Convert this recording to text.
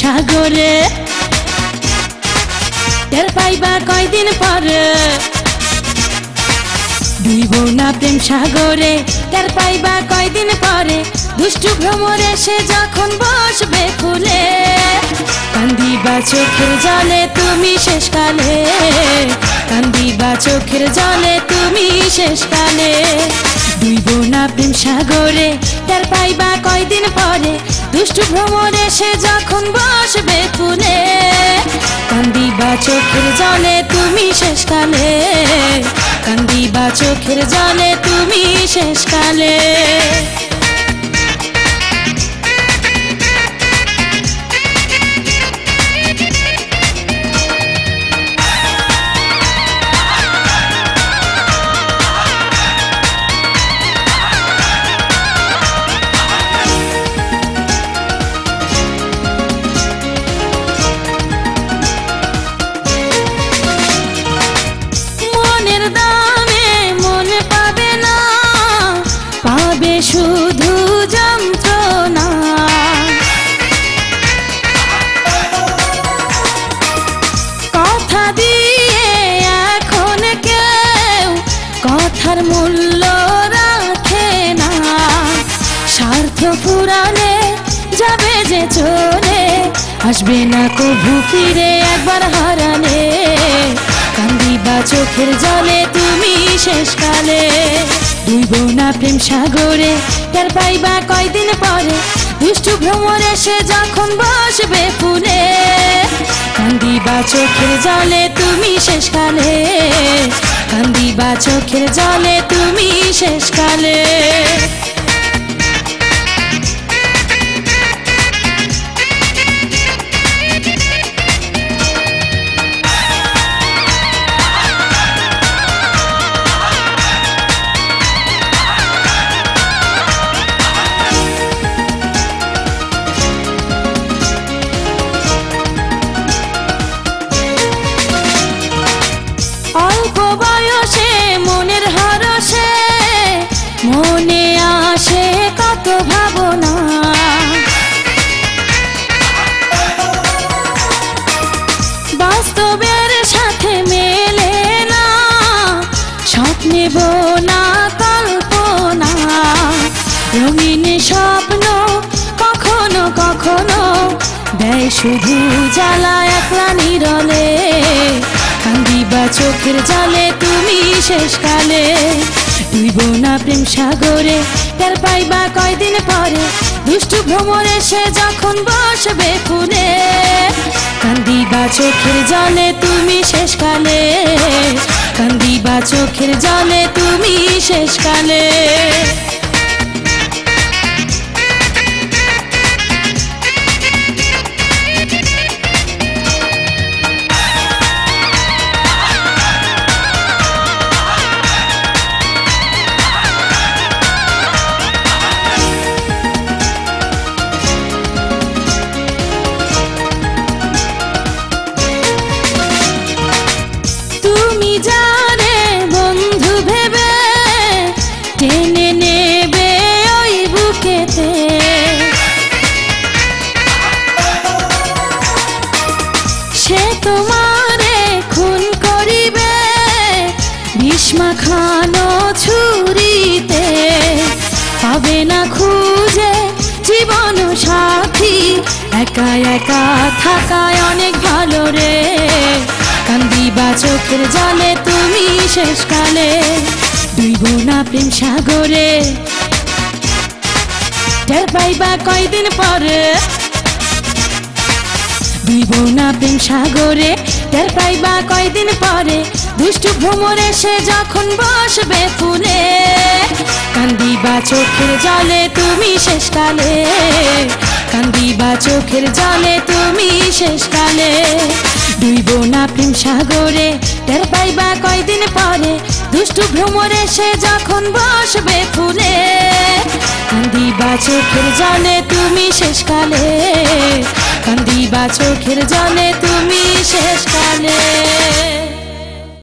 সাগরে টের পাইবা কয়দিন পরে ডুইব না প্রেম সাগরে টের পাইবা কয়দিন পরে দুষ্টু ভ্রমর এসে যখন বসবে ফুলে কান্দিবা চোখের জলে তুমি শেষকালে কান্দিবা চোখের জলে তুমি শেষকালে ডুইব না প্রেম সাগরে টের পাইবা কয়দিন পরে দুষ্টু ভ্রমর এসে যখন বসবে ফুলে কান্দিবা চোখের জলে তুমি শেষকালে কান্দিবা চোখের জলে তুমি শেষকালে শুধু যন্ত্রণা কথা দিয়ে এখন কেউ কথার মূল্য রাখে না স্বার্থ ফুরালে যাবে যে চলে আসবে না কভু ফিরে একবার হারালে কান্দিবা চোখের জলে তুমি শেষকালে ডুইব না প্রেম সাগরে টের পাইবা কয়দিন পরে দুষ্টু ভ্রমর এসে যখন বসবে ফুলে কান্দিবা চোখের জলে তুমি শেষকালে কান্দিবা চোখের জলে তুমি শেষকালে অল্প বয়সে মনের হরসে মনে আসে কত ভাবনা বাস্তবের সাথে মেলে না স্বপ্নে বোনা কল্পনা রঙিন স্বপ্ন কখনো কখনো দেয় শুধু জ্বালা একলা নিরলে কান্দিবা চোখের জলে তুমি শেষকালে ডুইব না প্রেম সাগরে টের পাইবা কয়দিন পরে দুষ্টু ভ্রমর এসে যখন বসবে ফুলে কান্দিবা চোখের জলে তুমি শেষকালে কান্দিবা চোখের জলে তুমি শেষকালে যারে বন্ধু ভেবে টেনে নেবে ওই বুকেতে সে তোমারে খুন করিবে বিষ মাখানো ছুরিতে পাবে না খুঁজে জীবন সাথী একা একা থাকায় অনেক ভালো রে কান্দিবা চোখের জলে তুমি শেষকালে ডুইব না প্রেম সাগরে টের পাইবা কয়দিন পরে ডুইব না প্রেম সাগরে টের পাইবা কয়দিন পরে দুষ্টু ভ্রমর এসে যখন বসবে ফুলে কান্দিবা চোখের জলে তুমি শেষকালে কান্দিবা চোখের জলে তুমি শেষকালে ডুইব না প্রেম সাগরে টের পাইবা কয়দিন পরে দুষ্টু ভ্রমর এসে যখন বসবে ফুলে কান্দিবা চোখের জলে তুমি শেষকালে কান্দিবা চোখের জলে তুমি শেষকালে।